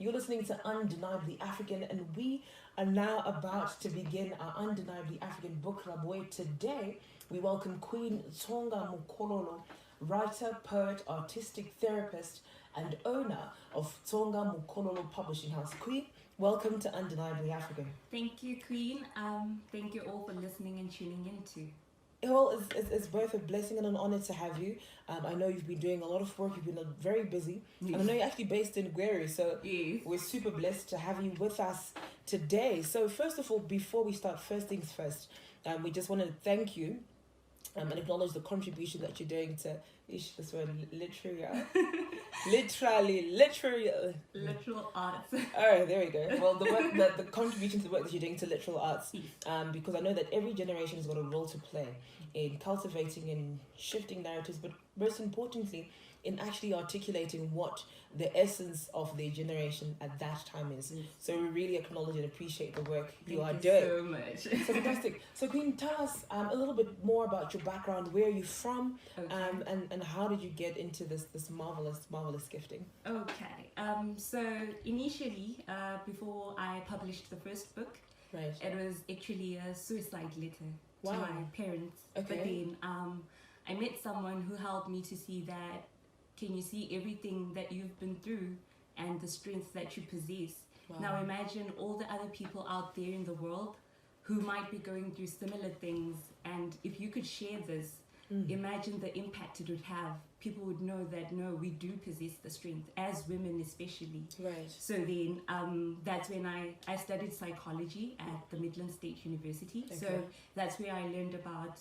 You're listening to Undeniably African, and we are now about to begin our Undeniably African Book Club, where today we welcome Queen Tsonga Mukololo, writer, poet, artistic therapist, and owner of Tsonga Mukololo Publishing House. Queen, welcome to Undeniably African. Thank you, Queen. Thank you all for listening and tuning in too. Well, it's both a blessing and an honor to have you. I know you've been doing a lot of work. You've been very busy. Yes. And I know you're actually based in Gweri, so Yes. we're super blessed to have you with us today. So first of all, before we start, first things first, we just want to thank you and acknowledge the contribution that you're doing to this word literary Literal arts. All right, there we go. Well, the work, the contribution to the work that you're doing to literal arts, because I know that every generation has got a role to play in cultivating and shifting narratives, but most importantly, in actually articulating what the essence of their generation at that time is. Yes. So we really acknowledge and appreciate the work you are Thank doing. you so much. So fantastic. So Queen, tell us a little bit more about your background. Where are you from? Okay. And how did you get into this marvelous gifting? Okay. So initially, before I published the first book, Right. it was actually a suicide letter Wow. to my parents. Okay. But then I met someone who helped me to see that, can you see everything that you've been through and the strength that you possess? Wow. Now imagine all the other people out there in the world who might be going through similar things, and if you could share this, imagine the impact it would have. People would know that no, we do possess the strength, as women especially. Right. So then that's when I studied psychology at the Midland State University. Okay. So that's where I learned about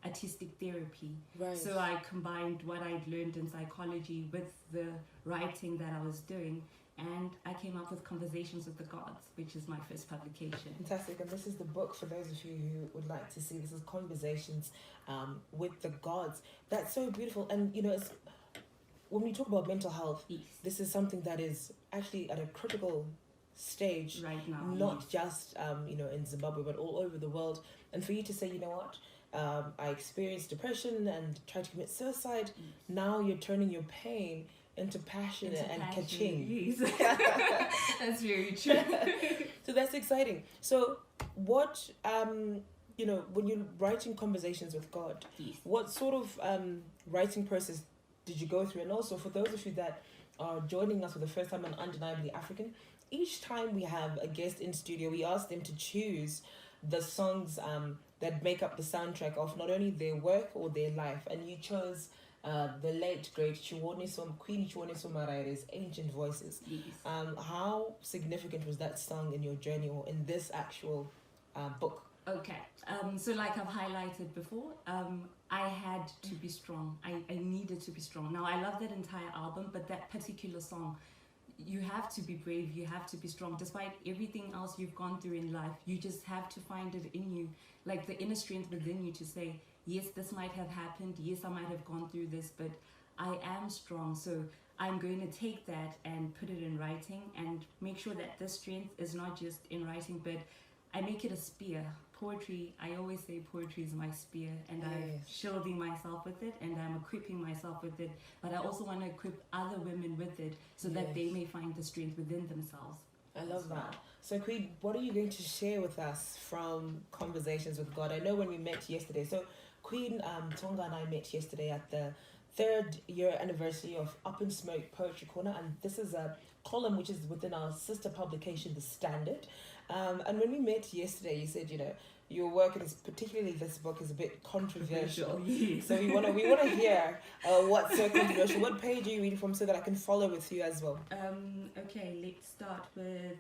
artistic therapy. Right. So I combined what I'd learned in psychology with the writing that I was doing, and I came up with Conversations with the Gods, which is my first publication. Fantastic. And this is the book for those of you who would like to see. This is Conversations with the Gods. That's so beautiful. And, you know, when we talk about mental health, Yes. this is something that is actually at a critical stage, Right now. not yes. just, in Zimbabwe, but all over the world. And for you to say, you know what, I experienced depression and tried to commit suicide. Yes. Now you're turning your pain into passion Into and passion, kaching. Yes. That's very true. So that's exciting. So what, when you're writing Conversations with God, Yes. what sort of writing process did you go through? And also for those of you that are joining us for the first time on Undeniably African, each time we have a guest in studio, we ask them to choose the songs that make up the soundtrack of not only their work or their life. And you chose the late great Queen Chiwone Somaraire's Ancient Voices. Yes. How significant was that song in your journey or in this actual book? Okay, so like I've highlighted before, I had to be strong. I needed to be strong. Now, I love that entire album, but that particular song, you have to be brave, you have to be strong. Despite everything else you've gone through in life, you just have to find it in you, like the inner strength within you to say, yes, this might have happened, yes, I might have gone through this, but I am strong. So I'm going to take that and put it in writing and make sure that this strength is not just in writing, but I make it a spear. Poetry, I always say poetry is my spear, and I'm Yes. shielding myself with it, and I'm equipping myself with it, but I also want to equip other women with it so that they Yes. may find the strength within themselves. I love as well. that. So Queen, what are you going to share with us from Conversations with God? I know when we met yesterday, so Queen Tsonga and I met yesterday at the 3rd year anniversary of Up in Smoke Poetry Corner, and this is a column which is within our sister publication, The Standard. And when we met yesterday, you said, your work, and particularly this book, is a bit controversial. Yes. So we want to hear what's so controversial. What page are you reading from so that I can follow with you as well? Okay, let's start with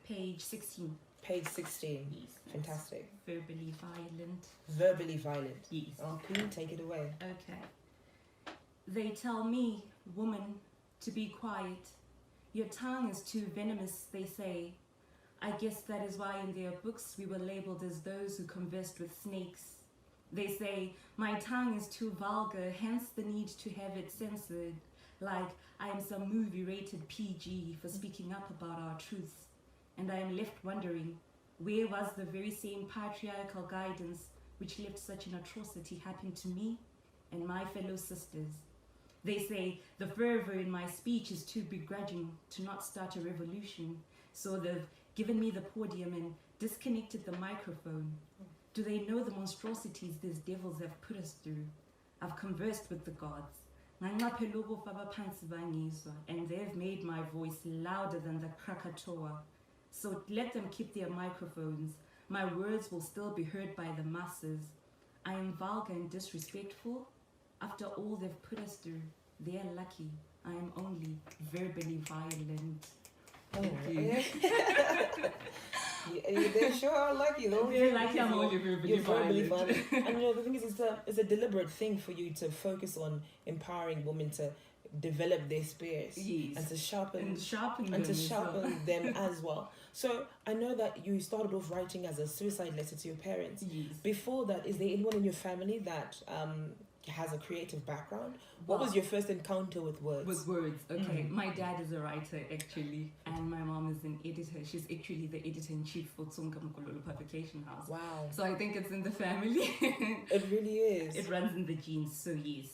page 16. Page 16. Yes. Fantastic. Verbally violent. Verbally violent. Yes. Oh, Queen, take it away. Okay. They tell me, woman, to be quiet. Your tongue is too venomous, they say. I guess that is why in their books we were labeled as those who conversed with snakes. They say, my tongue is too vulgar, hence the need to have it censored. Like I am some movie rated PG for speaking up about our truths. And I am left wondering, where was the very same patriarchal guidance which let such an atrocity happen to me and my fellow sisters? They say the fervor in my speech is too begrudging to not start a revolution. So they've given me the podium and disconnected the microphone. Do they know the monstrosities these devils have put us through? I've conversed with the gods. And they've made my voice louder than the Krakatoa. So let them keep their microphones. My words will still be heard by the masses. I am vulgar and disrespectful. After all they've put us through, they are lucky. I am only verbally violent. Thank you. They sure are lucky though. They're lucky I'm only verbally violent. And the thing is, it's a deliberate thing for you to focus on empowering women to develop their spirits, yes, and to sharpen them them as well. So I know that you started off writing as a suicide letter to your parents. Yes. Before that, is there anyone in your family that has a creative background? What was your first encounter with words? With words, okay. My dad is a writer actually, and my mom is an editor. She's actually the editor-in-chief for Tsonga Mukololo Publishing house. Wow. So I think it's in the family. It really is. It runs in the genes, so yes.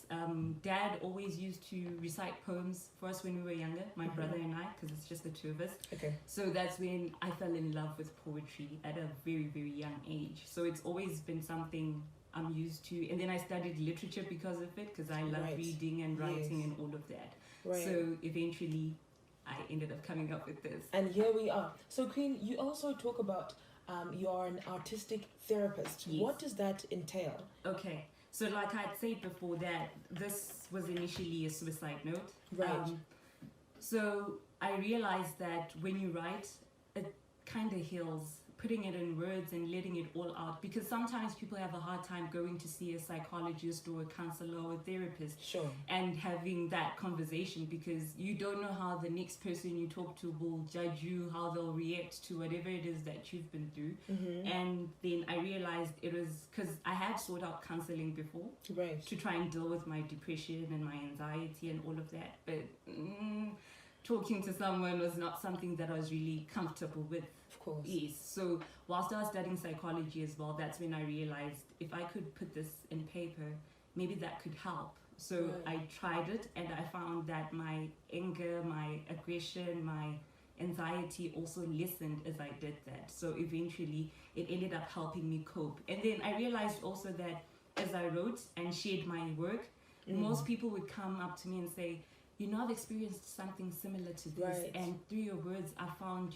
Dad always used to recite poems for us when we were younger, my brother and I, because it's just the two of us. Okay. So that's when I fell in love with poetry at a very, very young age. So it's always been something I'm used to, and then I studied literature because of it, because I love reading and writing and all of that. Right. So eventually I ended up coming up with this. And here we are. So Queen, you also talk about you are an artistic therapist. Yes. What does that entail? Okay, so like I'd said before, that this was initially a suicide note. Right. So I realized that when you write, it kind of heals, putting it in words and letting it all out, because sometimes people have a hard time going to see a psychologist or a counselor or a therapist. Sure. And having that conversation, because you don't know how the next person you talk to will judge you, how they'll react to whatever it is that you've been through. And then I realized it was because I had sought out counseling before, right, to try and deal with my depression and my anxiety and all of that, but talking to someone was not something that I was really comfortable with. Of course. Yes. So whilst I was studying psychology as well, that's when I realized if I could put this in paper, maybe that could help. So I tried it, and I found that my anger, my aggression, my anxiety also lessened as I did that. So eventually it ended up helping me cope. And then I realized also that as I wrote and shared my work, most people would come up to me and say, I've experienced something similar to this. And through your words, I found,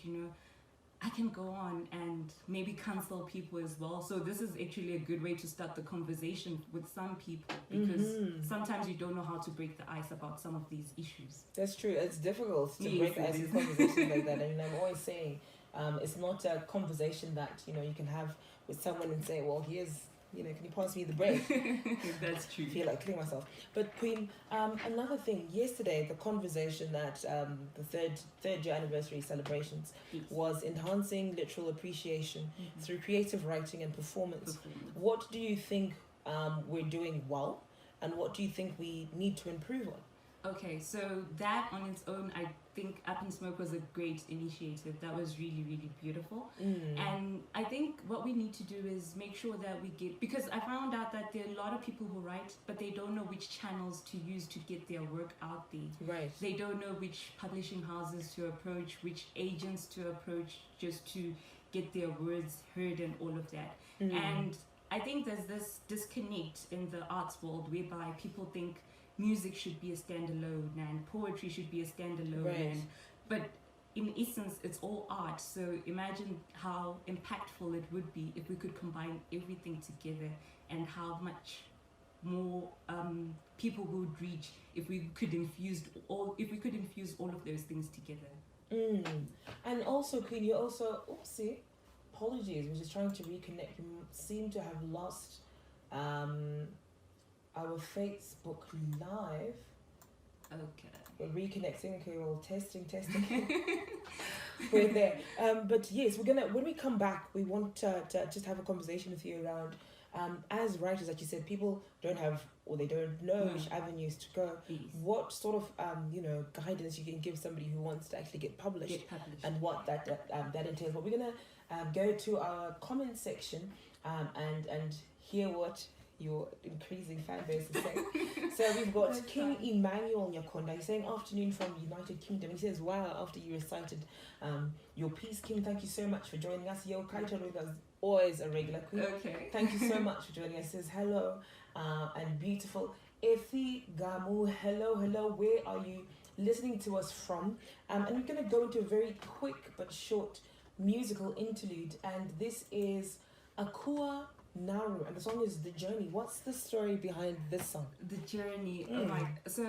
I can go on and maybe counsel people as well. So this is actually a good way to start the conversation with some people, because sometimes you don't know how to break the ice about some of these issues. That's true. It's difficult to break the ice in conversations like that. And I'm always saying, it's not a conversation that, you can have with someone and say, well, here's, can you pass me the bread? That's true. I feel like killing myself. But Queen, another thing, yesterday, the conversation at the third year anniversary celebrations was enhancing literal appreciation through creative writing and performance. What do you think we're doing well, and what do you think we need to improve on? Okay, so that on its own, I think Up in Smoke was a great initiative. That was really, really beautiful. And I think what we need to do is make sure that we get, because I found out that there are a lot of people who write, but they don't know which channels to use to get their work out there. Right. They don't know which publishing houses to approach, which agents to approach, just to get their words heard and all of that. And I think there's this disconnect in the arts world whereby people think music should be a standalone and poetry should be a standalone, but in essence it's all art. So imagine how impactful it would be if we could combine everything together, and how much more people would reach if we could infuse all of those things together. And also, Queen, you also apologies, we're just trying to reconnect. You seem to have lost our Facebook Live. Okay. We're reconnecting. Okay, well, testing. We're there. But yes, when we come back, we want to just have a conversation with you around, as writers, like you said, people don't have, or they don't know which avenues to go. What sort of, guidance you can give somebody who wants to actually get published. And what that entails. But we're going to go to our comment section and hear what your increasing fan base is saying. So we've got King Emmanuel Nyakonda. He's saying afternoon from United Kingdom. He says, wow, after you recited your piece, King, thank you so much for joining us. Yo, Kaito is always a regular queen. Okay. Thank you so much for joining us. He says, hello and beautiful. Efi Gamu, hello, where are you listening to us from? And we're going to go into a very quick but short musical interlude. And this is Akua Naru, and the song is The Journey. What's the story behind this song? The journey. Right. So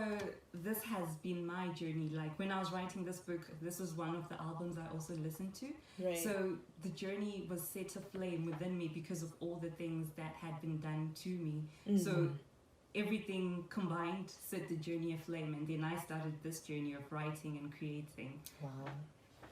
this has been my journey. Like when I was writing this book, this was one of the albums I also listened to. Right. So the journey was set aflame within me because of all the things that had been done to me. So everything combined set the journey aflame, and then I started this journey of writing and creating. Wow.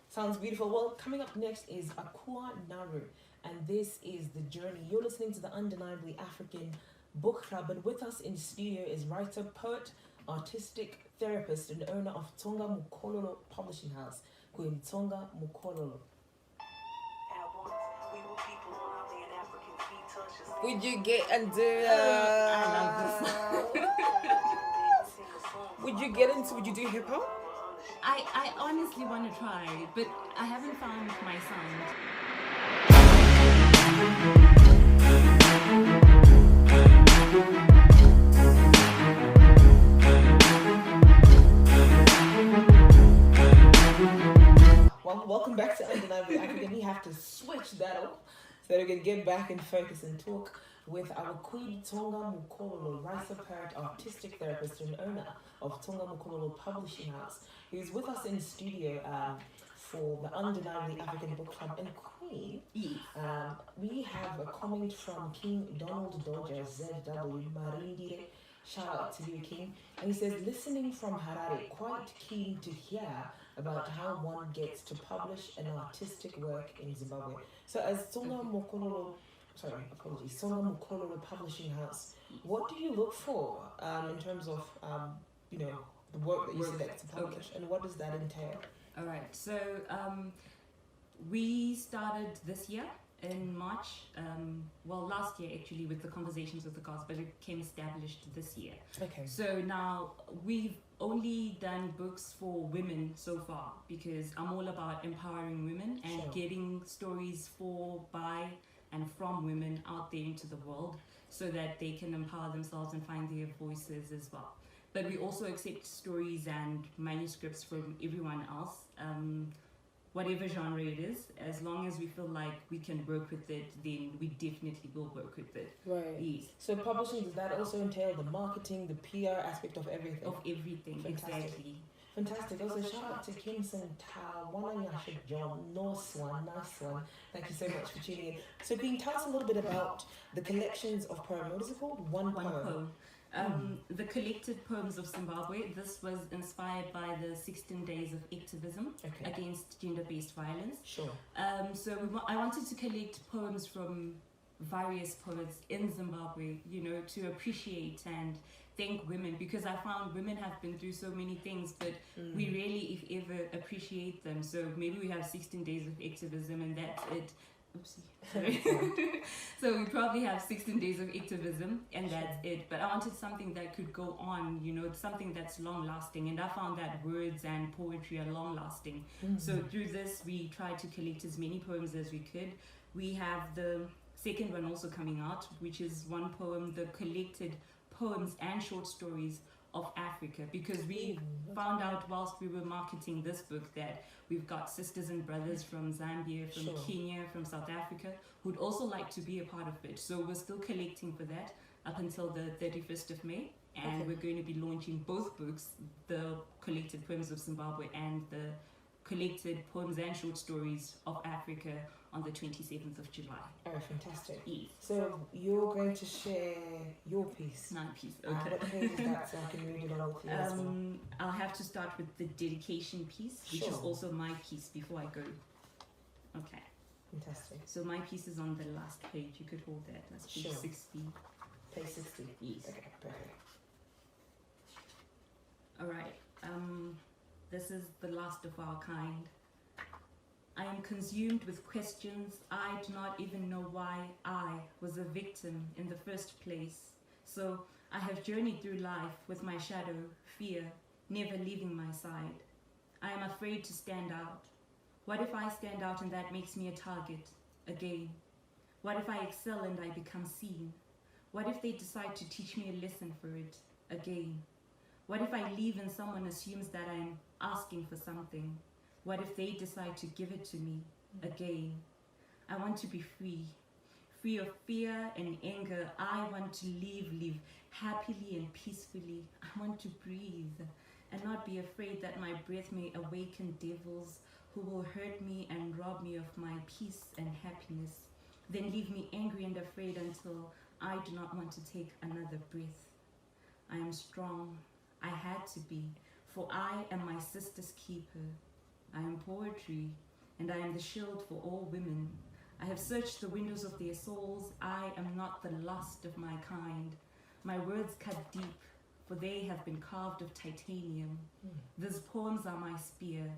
Sounds beautiful. Well, coming up next is Akua Naru, and this is The Journey. You're listening to the Undeniably African Book Club, and with us in studio is writer, poet, artistic therapist, and owner of Tsonga Mukololo Publishing House, Queen Tsonga Mukololo. Would you get into I love this. Would you do hip hop? I honestly want to try, but I haven't found my sound. Well, welcome back to Undeniably African. We have to switch that up so that we can get back and focus and talk with our Queen Tsonga Mukololo, writer, poet, artistic therapist, and owner of Tsonga Mukololo Publishing House, who's with us in studio for the Undeniably African Book Club. And Queen, we have a comment from King Donald Dodger, ZW Marindire. Shout out to you, King. And he says, listening from Harare, quite keen to hear about how one gets to publish an artistic work in Zimbabwe. So as Tsonga Mukololo Publishing House, what do you look for in terms of the work that you select to publish, and what does that entail? All right, so we started this year in March, last year actually, with the Conversations with the Gods, but it became established this year. Okay. So now we've only done books for women so far, because I'm all about empowering women and getting stories for, by, and from women out there into the world so that they can empower themselves and find their voices as well. But we also accept stories and manuscripts from everyone else, whatever genre it is. As long as we feel like we can work with it, then we definitely will work with it. Right. Yes. So publishing, does that also entail the marketing, the PR aspect of everything? Of everything, Fantastic. exactly. Fantastic. Also, shout out to Kimson Tao, Wananyasha John, nice one. Thank you so much for tuning in. So, can you tell us a little bit about the collections of poems? What is it called? One poem. The collected poems of Zimbabwe. This was inspired by the 16 days of activism against gender-based violence. Sure. So I wanted to collect poems from various poets in Zimbabwe, to appreciate and thank women, because I found women have been through so many things, but we rarely, if ever, appreciate them. So maybe we have 16 days of activism and that's it. Oopsie. Sorry. So we probably have 16 days of activism and that's it. But I wanted something that could go on, something that's long lasting. And I found that words and poetry are long lasting. So through this, we tried to collect as many poems as we could. We have the second one also coming out, which is one poem, the collected poems and short stories of Africa, because we found out whilst we were marketing this book that we've got sisters and brothers from Zambia, from Kenya, from South Africa, who'd also like to be a part of it. So we're still collecting for that up until the 31st of May, and we're going to be launching both books, the collected poems of Zimbabwe and the collected poems and short stories of Africa, on the 27th of July. Oh, fantastic. Yes. So you're going to share your piece. My piece, okay. What page is that, so I can read it along with you as well? I'll have to start with the dedication piece, which is also my piece, before I go. Okay. Fantastic. So my piece is on the last page. You could hold that. That's page 60. Page 60. Yes. Okay, perfect. All right. This is the last of our kind. I am consumed with questions. I do not even know why I was a victim in the first place. So I have journeyed through life with my shadow, fear, never leaving my side. I am afraid to stand out. What if I stand out and that makes me a target again? What if I excel and I become seen? What if they decide to teach me a lesson for it again? What if I leave and someone assumes that I'm asking for something? What if they decide to give it to me again? I want to be free. Free of fear and anger. I want to live happily and peacefully. I want to breathe and not be afraid that my breath may awaken devils who will hurt me and rob me of my peace and happiness. Then leave me angry and afraid until I do not want to take another breath. I am strong. I had to be, for I am my sister's keeper. I am poetry, and I am the shield for all women. I have searched the windows of their souls. I am not the last of my kind. My words cut deep, for they have been carved of titanium. These poems are my spear.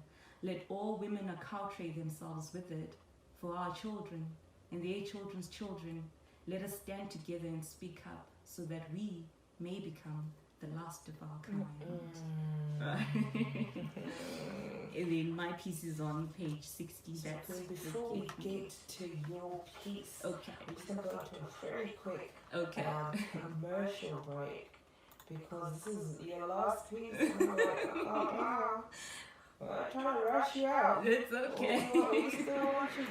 Let all women acculturate themselves with it. For our children and their children's children, let us stand together and speak up so that we may become the last of our kind. And then my piece is on page 60. That's before we get to your piece, okay. I'm just going to go to a very quick Okay. commercial break because this is your last piece. I'm like, oh, I'm trying to rush you out. It's okay. Oh, are you still watching?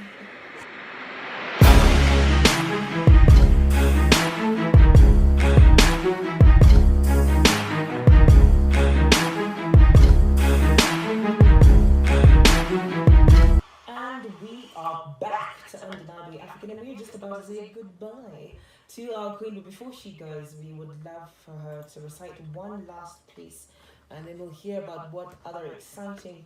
And we are back to Undeniably African, and we're just about to say goodbye to our queen. But before she goes, we would love for her to recite one last piece, and then we'll hear about what other exciting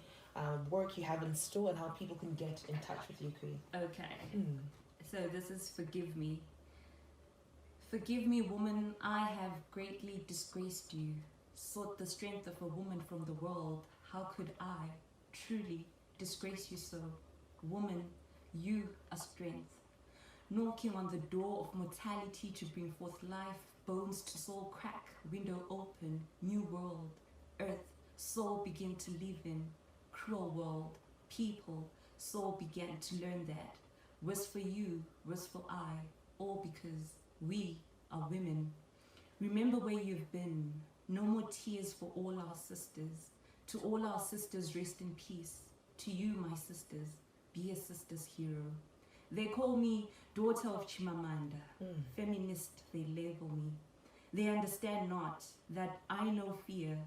work you have in store and how people can get in touch with you, queen. Okay. So this is Forgive Me. Forgive me, woman, I have greatly disgraced you. Sought the strength of a woman from the world. How could I truly disgrace you so? Woman, you are strength. Knocking on the door of mortality to bring forth life, bones to soul crack, window open, new world, earth, soul begin to live in, cruel world, people, soul began to learn that. Was for you, was for I, all because we are women. Remember where you've been. No more tears for all our sisters. To all our sisters, rest in peace. To you, my sisters, be a sister's hero. They call me daughter of Chimamanda. Feminist, they label me. They understand not that I know fear.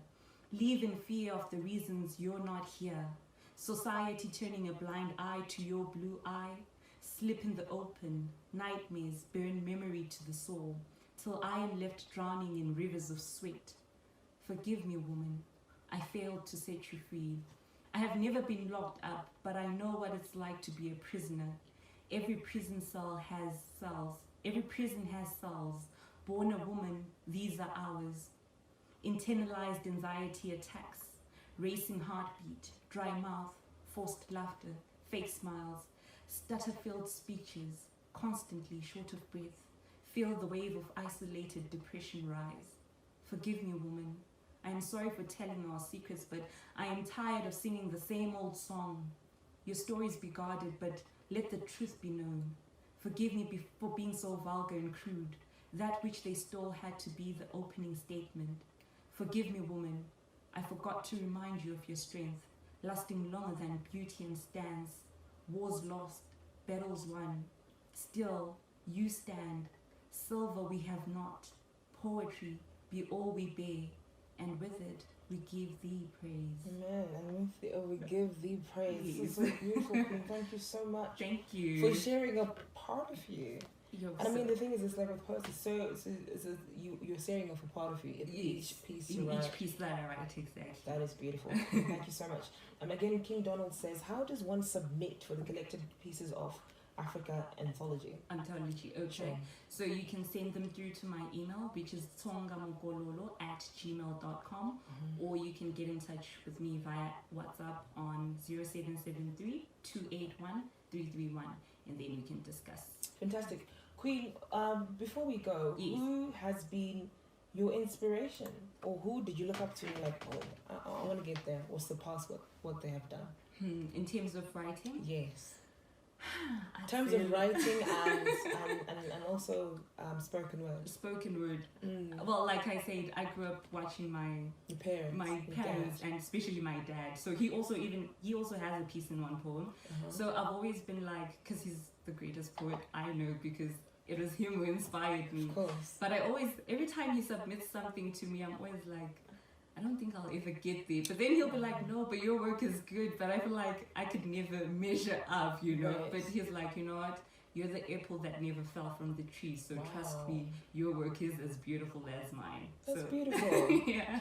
Live in fear of the reasons you're not here. Society turning a blind eye to your blue eye. Slip in the open, nightmares burn memory to the soul, till I am left drowning in rivers of sweat. Forgive me, woman, I failed to set you free. I have never been locked up, but I know what it's like to be a prisoner. Every prison cell has cells. Every prison has cells. Born a woman, these are ours. Internalized anxiety attacks, racing heartbeat, dry mouth, forced laughter, fake smiles, stutter-filled speeches, constantly short of breath. Feel the wave of isolated depression rise. Forgive me, woman. I am sorry for telling our secrets, but I am tired of singing the same old song. Your stories be guarded, but let the truth be known. Forgive me for being so vulgar and crude. That which they stole had to be the opening statement. Forgive me, woman. I forgot to remind you of your strength, lasting longer than beauty and stands. Wars lost, battles won. Still, you stand. Silver we have not. Poetry be all we bear, and with it we give thee praise. Amen. And with it, we give thee praise. It's so beautiful, Queen. Thank you so much. Thank you for sharing a part of you. And I mean, the thing is, it's like with poets, you're sharing off a part of you in each piece you write. Each piece that I write, exactly. That is beautiful. Thank you so much. Again, King Donald says, how does one submit for the collected pieces of Africa Anthology? Okay. Sure. So you can send them through to my email, which is tsongamukololo@gmail.com, or you can get in touch with me via WhatsApp on 0773 281 081-331, and then we can discuss. Fantastic. Queen, before we go, Yes. who has been your inspiration? Or who did you look up to and you're like, oh, I want to get there? What's the past, what they have done? In terms of writing? Yes. I'd In terms say of writing and also spoken word. spoken word. Mm. Well, like I said, I grew up watching Your parents. my your parents dad. and especially my dad. So he also has a piece in one poem. Uh-huh. So I've always been like, because he's the greatest poet I know, because it was him who inspired me. Of course. But every time he submits something to me, I'm always like, I don't think I'll ever get there. But then he'll be like, no, but your work is good. But I feel like I could never measure up, you know. Right. But he's like, you know what? You're the apple that never fell from the tree. So trust Wow. me, your work is as beautiful as mine. That's so, beautiful. yeah.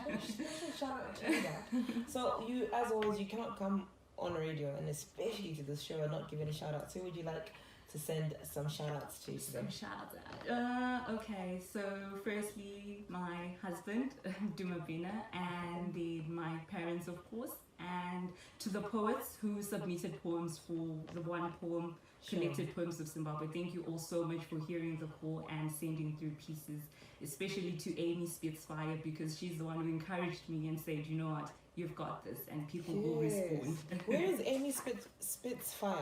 Shout out to that. So you, as always, you cannot come on radio and especially to this show and not give it a shout out. So who would you like to send some shout outs to today? Some shout out. Okay, so firstly, my husband, Dumabina, and then my parents, of course, and to the poets who submitted poems for the one poem, Collected Poems of Zimbabwe. Thank you all so much for hearing the call and sending through pieces, especially to Amy Spitfire, because she's the one who encouraged me and said, you know what, you've got this, and people will respond. Where is Amy Spitfire?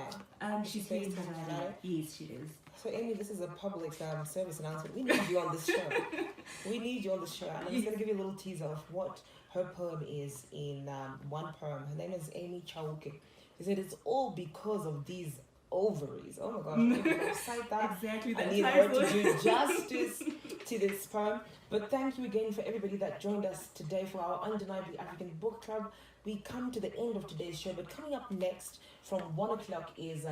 She's based here in in Canada. Canada? Yes, she is. So Amy, this is a public service announcement. We need you on this show. We need you on the show. And I'm just going to give you a little teaser of what her poem is in one poem. Her name is Amy Chauke. She said it's all because of these ovaries. Oh my gosh, I need to recite that. Exactly. I That need her title. to do justice to this poem. But thank you again for everybody that joined us today for our Undeniably African Book Club. We come to the end of today's show, but coming up next from 1 o'clock is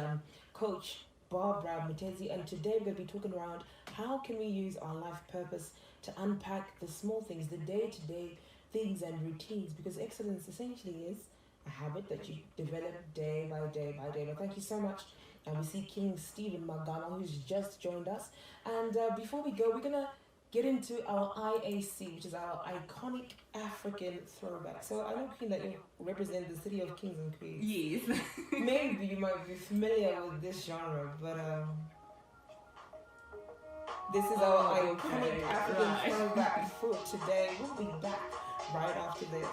Coach Barbara Mutezi, and today we're going to be talking around how can we use our life purpose to unpack the small things, the day-to-day things and routines, because excellence essentially is a habit that you develop day by day by day. But thank you so much. And we see King Stephen Magama, who's just joined us. And before we go, we're going to get into our IAC, which is our iconic African throwback. So I know, Queen, that you represent the city of kings and queens. Yes. Maybe you might be familiar with this genre, but this is our iconic African throwback for today. We'll be back right after this.